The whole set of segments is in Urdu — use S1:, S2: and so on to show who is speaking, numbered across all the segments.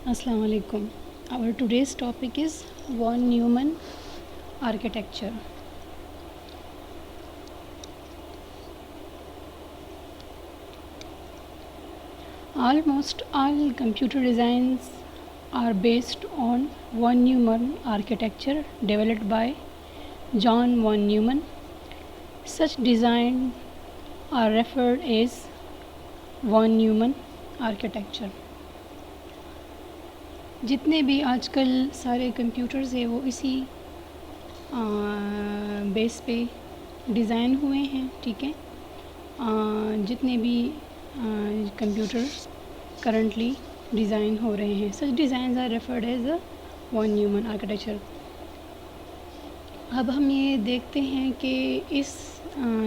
S1: Assalamu alaikum. Our today's topic is von Neumann architecture. Almost all computer designs are based on von Neumann architecture developed by John von Neumann. Such designs are referred as von Neumann architecture. جتنے بھی آج کل سارے کمپیوٹرز ہیں وہ اسی بیس پہ ڈیزائن ہوئے ہیں. ٹھیک ہے, جتنے بھی کمپیوٹر کرنٹلی ڈیزائن ہو رہے ہیں, such designs are referred as a von Neumann architecture. اب ہم یہ دیکھتے ہیں کہ اس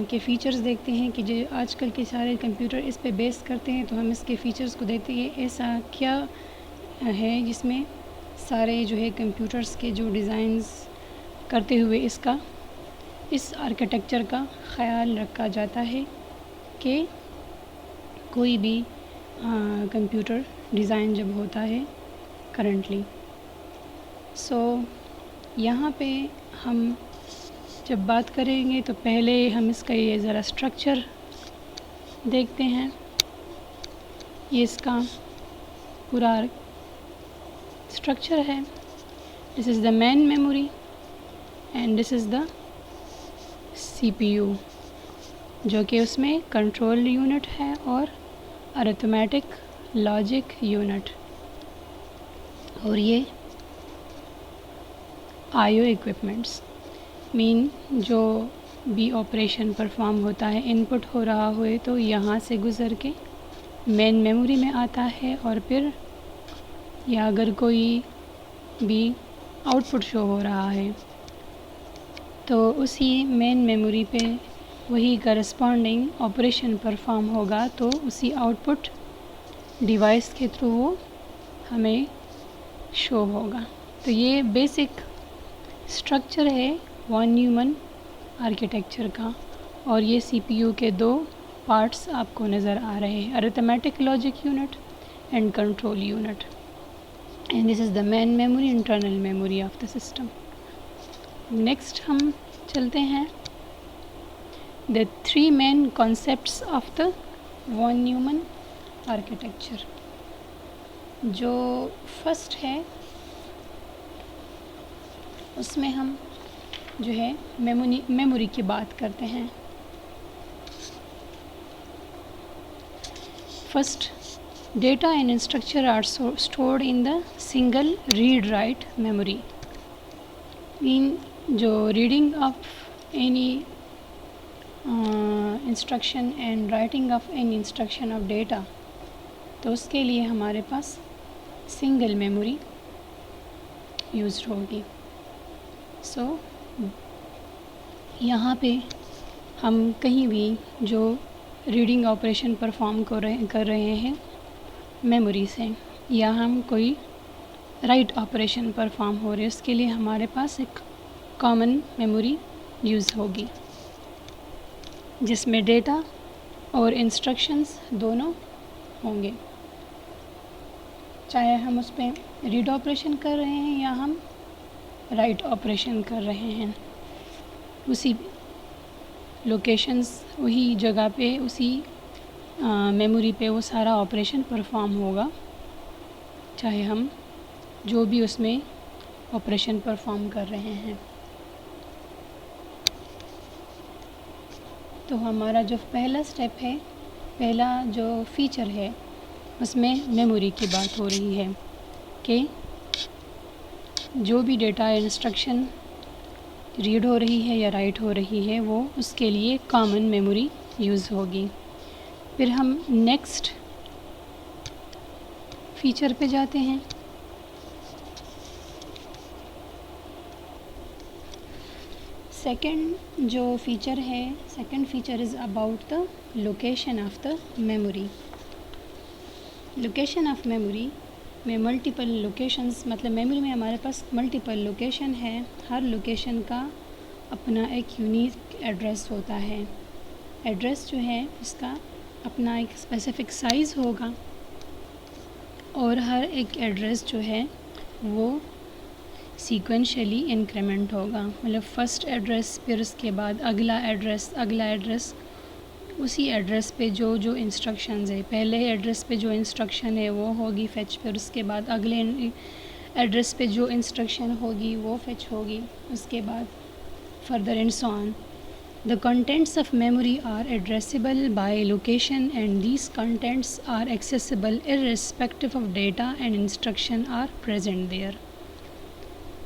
S1: کے فیچرز دیکھتے ہیں کہ جو آج کل کے سارے کمپیوٹر اس پہ بیس کرتے ہیں, تو ہم اس کے فیچرز کو دیکھتے ہیں ایسا کیا ہے جس میں سارے جو ہے کمپیوٹرز کے جو ڈیزائنز کرتے ہوئے اس آرکیٹیکچر کا خیال رکھا جاتا ہے کہ کوئی بھی کمپیوٹر ڈیزائن جب ہوتا ہے کرنٹلی. یہاں پہ ہم جب بات کریں گے تو پہلے ہم اس کا یہ ذرا اسٹرکچر دیکھتے ہیں. یہ اس کا پورا اسٹرکچر ہے. This is the main memory and this is the C P U, جو کہ اس میں کنٹرول یونٹ ہے اور ارتھمیٹک لاجک یونٹ, اور یہ آئی او ایکوپمنٹس مین جو بھی آپریشن پرفارم ہوتا ہے, ان پٹ ہو رہا ہوئے تو یہاں سے گزر کے مین میموری میں آتا ہے, اور پھر یا اگر کوئی بھی آؤٹ پٹ شو ہو رہا ہے تو اسی مین میموری پہ وہی کرسپونڈنگ آپریشن پرفارم ہوگا, تو اسی آؤٹ پٹ ڈیوائس کے تھرو وہ ہمیں شو ہوگا. تو یہ بیسک اسٹرکچر ہے von Neumann آرکیٹیکچر کا, اور یہ سی پی یو کے دو پارٹس آپ کو نظر آ رہے ہیں, arithmetic logic unit and control unit, and this is the main memory, internal memory of the system. Next ہم چلتے ہیں the three main concepts of the von Neumann architecture. جو فرسٹ ہے اس میں ہم جو ہے میموری کی بات کرتے ہیں. First, data and structure are stored in the single read write memory. جو reading of any instruction and writing of any instruction of data, تو اس کے لیے ہمارے پاس single memory used ہوگی. یہاں پہ ہم کہیں بھی جو ریڈنگ آپریشن پرفارم کر رہے ہیں میموری سے, یا ہم کوئی رائٹ آپریشن پرفارم ہو رہے, اس کے لیے ہمارے پاس ایک کامن میموری یوز ہوگی جس میں ڈیٹا اور انسٹرکشنز دونوں ہوں گے, چاہے ہم اس پہ ریڈ آپریشن کر رہے ہیں یا ہم رائٹ آپریشن کر رہے ہیں. اسی لوکیشنز, وہی جگہ پہ, اسی میموری پہ وہ سارا آپریشن پرفارم ہوگا, چاہے ہم جو بھی اس میں آپریشن پرفارم کر رہے ہیں. تو ہمارا جو پہلا اسٹیپ ہے, پہلا جو فیچر ہے, اس میں میموری کی بات ہو رہی ہے کہ جو بھی ڈیٹا انسٹرکشن ریڈ ہو رہی ہے یا رائٹ ہو رہی ہے, وہ اس کے لیے کامن میموری یوز ہوگی. پھر ہم نیکسٹ فیچر پہ جاتے ہیں. سیکنڈ جو فیچر ہے, second feature is about the location of the memory. Location of memory میں ملٹیپل لوکیشنز, مطلب میموری میں ہمارے پاس ملٹیپل لوکیشن ہے, ہر لوکیشن کا اپنا ایک یونیک ایڈریس ہوتا ہے. ایڈریس جو ہے اس کا اپنا ایک اسپیسیفک سائز ہوگا, اور ہر ایک ایڈریس جو ہے وہ سیکوینشلی انکریمنٹ ہوگا، مطلب فرسٹ ایڈریس، پھر اس کے بعد اگلا ایڈریس، اسی ایڈریس پہ جو انسٹرکشنز ہے، پہلے ایڈریس پہ جو انسٹرکشن ہے وہ ہوگی فیچ، پھر اس کے بعد اگلے ایڈریس پہ جو انسٹرکشن ہوگی وہ فیچ ہوگی، اس کے بعد further and so on. The contents of memory are addressable by location and these contents are accessible irrespective of data and instruction are present there.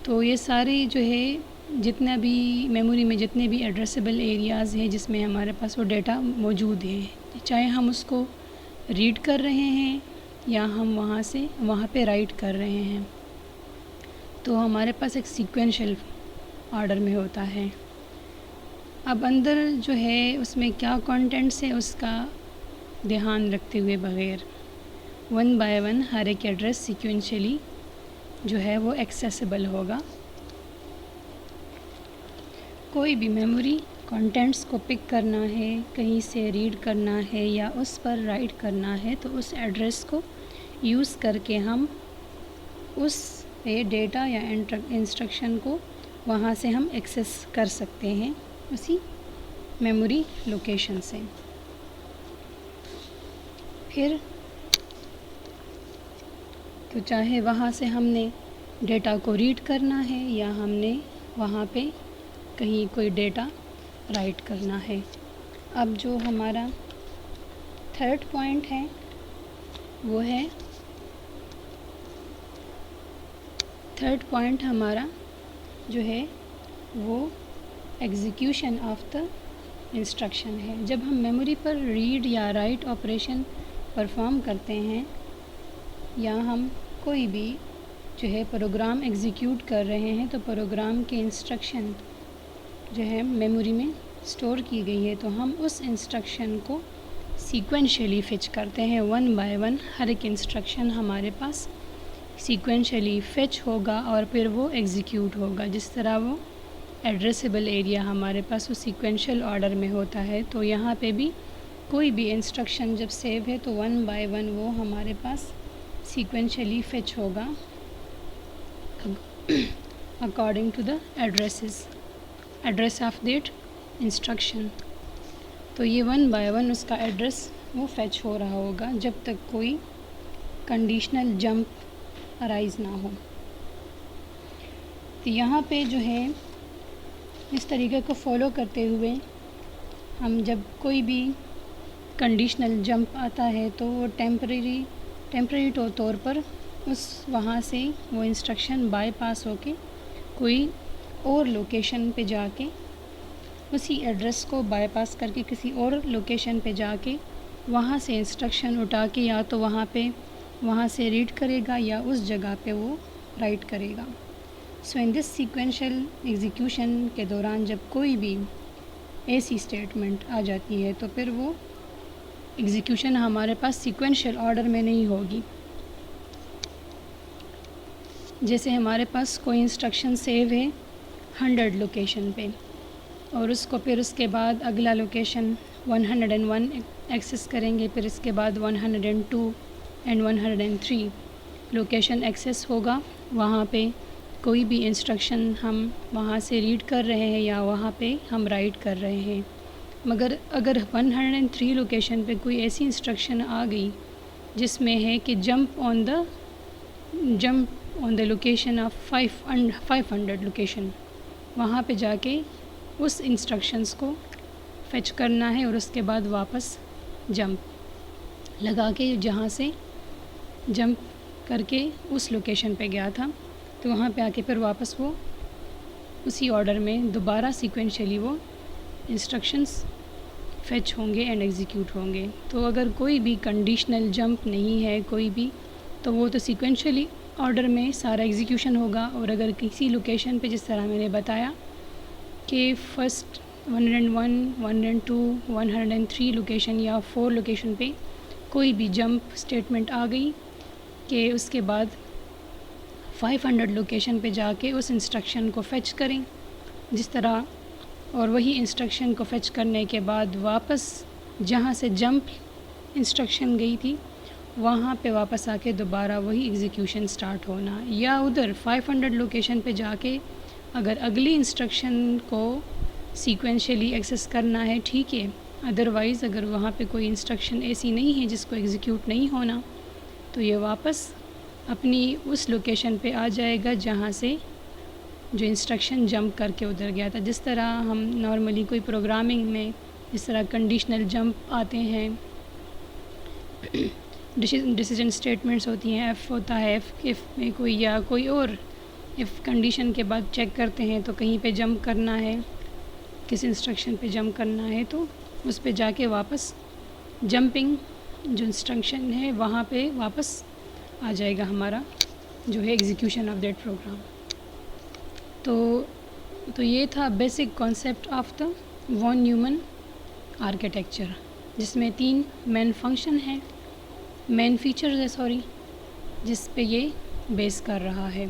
S1: تو یہ سارے جو ہے جتنا بھی میموری میں جتنے بھی ایڈریسیبل ایریاز ہیں جس میں ہمارے پاس وہ ڈیٹا موجود ہے، چاہے ہم اس کو ریڈ کر رہے ہیں یا ہم وہاں پہ رائٹ کر رہے ہیں، تو ہمارے پاس ایک سیکوینشل آرڈر میں ہوتا ہے۔ اب اندر جو ہے اس میں کیا کانٹینٹس ہے اس کا دھیان رکھتے ہوئے بغیر 1 by 1 ہر ایک ایڈریس سیکوینشلی جو ہے وہ ایکسیسیبل ہوگا۔ کوئی بھی میموری کانٹینٹس کو پک کرنا ہے، کہیں سے ریڈ کرنا ہے یا اس پر رائٹ کرنا ہے تو اس ایڈریس کو یوز کر کے ہم اس پہ ڈیٹا یا انسٹرکشن کو وہاں سے ہم ایکسیس کر سکتے ہیں اسی میموری لوکیشن سے۔ پھر تو چاہے وہاں سے ہم نے ڈیٹا کو ریڈ کرنا ہے یا ہم نے وہاں پہ کہیں کوئی ڈیٹا رائٹ کرنا ہے۔ اب جو ہمارا تھرڈ پوائنٹ ہے وہ ہے ہمارا جو ہے وہ ایگزیکیوشن آف دا انسٹرکشن ہے۔ جب ہم میموری پر ریڈ یا رائٹ آپریشن پرفارم کرتے ہیں یا ہم کوئی بھی جو ہے پروگرام ایگزیکیوٹ کر رہے ہیں تو پروگرام کے انسٹرکشن جو ہے میموری میں اسٹور کی گئی ہے تو ہم اس انسٹرکشن کو سیکوینشلی فیچ کرتے ہیں 1 by 1 ہر ایک انسٹرکشن ہمارے پاس سیکوینشلی فیچ ہوگا اور پھر وہ ایگزیکیوٹ ہوگا۔ جس طرح وہ ایڈریسیبل ایریا ہمارے پاس وہ سیکوینشل آرڈر میں ہوتا ہے تو یہاں پہ بھی کوئی بھی انسٹرکشن جب سیو ہے تو 1 by 1 وہ ہمارے پاس سیکوینشلی فیچ ہوگا according to the address of that instruction. تو یہ 1 by 1 اس کا ایڈریس وہ فیچ ہو رہا ہوگا جب تک کوئی کنڈیشنل جمپ ارائز نہ ہو۔ تو یہاں پہ جو ہے اس طریقے کو فالو کرتے ہوئے ہم جب کوئی بھی کنڈیشنل جمپ آتا ہے تو وہ ٹیمپریری طور پر وہاں سے وہ انسٹرکشن بائی پاس ہو کے کوئی اور لوکیشن پہ جا کے اسی ایڈریس کو بائی پاس کر کے کسی اور لوکیشن پہ جا کے وہاں سے انسٹرکشن اٹھا کے یا تو وہاں سے ریڈ کرے گا یا اس جگہ پہ وہ رائٹ کرے گا۔ سو ان دس سیکوینشل ایگزیکیوشن کے دوران جب کوئی بھی ایسی اسٹیٹمنٹ آ جاتی ہے تو پھر وہ ایگزیکیوشن ہمارے پاس سیکوینشل آرڈر میں نہیں ہوگی۔ جیسے ہمارے پاس کوئی انسٹرکشن سیو ہے 100 لوکیشن پہ اور اس کو پھر اس کے بعد اگلا لوکیشن 101 ایکسیس کریں گے، پھر اس کے بعد 102 اینڈ 103 لوکیشن ایکسیس ہوگا۔ وہاں پہ کوئی بھی انسٹرکشن ہم وہاں سے ریڈ کر رہے ہیں یا وہاں پہ ہم رائٹ کر رہے ہیں، مگر اگر 103 لوکیشن پہ کوئی ایسی انسٹرکشن آ گئی جس میں ہے کہ jump on the location of 500 location, وہاں پہ جا کے اس انسٹرکشنز کو فیچ کرنا ہے اور اس کے بعد واپس جمپ لگا کے جہاں سے جمپ کر کے اس لوکیشن پہ گیا تھا تو وہاں پہ آ کے پھر واپس وہ اسی آرڈر میں دوبارہ سیکوینشلی وہ انسٹرکشنز فیچ ہوں گے اینڈ ایگزیکیوٹ ہوں گے۔ تو اگر کوئی بھی کنڈیشنل جمپ نہیں ہے کوئی بھی تو وہ تو سیکوینشلی آرڈر میں سارا ایگزیکیوشن ہوگا، اور اگر کسی لوکیشن پہ جس طرح میں نے بتایا کہ فرسٹ 101 102 103 لوکیشن یا 4 لوکیشن پہ کوئی بھی جمپ اسٹیٹمنٹ آ گئی کہ اس کے بعد 500 لوکیشن پہ جا کے اس انسٹرکشن کو فیچ کریں جس طرح، اور وہی انسٹرکشن کو فیچ کرنے کے بعد واپس جہاں سے جمپ انسٹرکشن گئی تھی وہاں پہ واپس آ کے دوبارہ وہی ایگزیکیوشن سٹارٹ ہونا، یا ادھر 500 لوکیشن پہ جا کے اگر اگلی انسٹرکشن کو سیکوینشلی ایکسیس کرنا ہے ٹھیک ہے، ادروائز اگر وہاں پہ کوئی انسٹرکشن ایسی نہیں ہے جس کو ایگزیکیوٹ نہیں ہونا تو یہ واپس اپنی اس لوکیشن پہ آ جائے گا جہاں سے جو انسٹرکشن جمپ کر کے ادھر گیا تھا. جس طرح ہم نارملی کوئی پروگرامنگ میں جس طرح کنڈیشنل جمپ آتے ہیں، ڈیسیجن اسٹیٹمنٹس ہوتی ہیں، ایف ہوتا ہے، ایف میں کوئی یا کوئی اور ایف کنڈیشن کے بعد چیک کرتے ہیں تو کہیں پہ جمپ کرنا ہے، کس انسٹرکشن پہ جمپ کرنا ہے تو اس پہ جا کے واپس جمپنگ جو انسٹرکشن ہے وہاں پہ واپس آ جائے گا ہمارا جو ہے ایگزیکیوشن آف دیٹ پروگرام. تو یہ تھا basic concept of the von Neumann architecture, جس میں 3 مین فنکشن ہیں، مین فیچرز ہے جس پہ یہ بیس کر رہا ہے.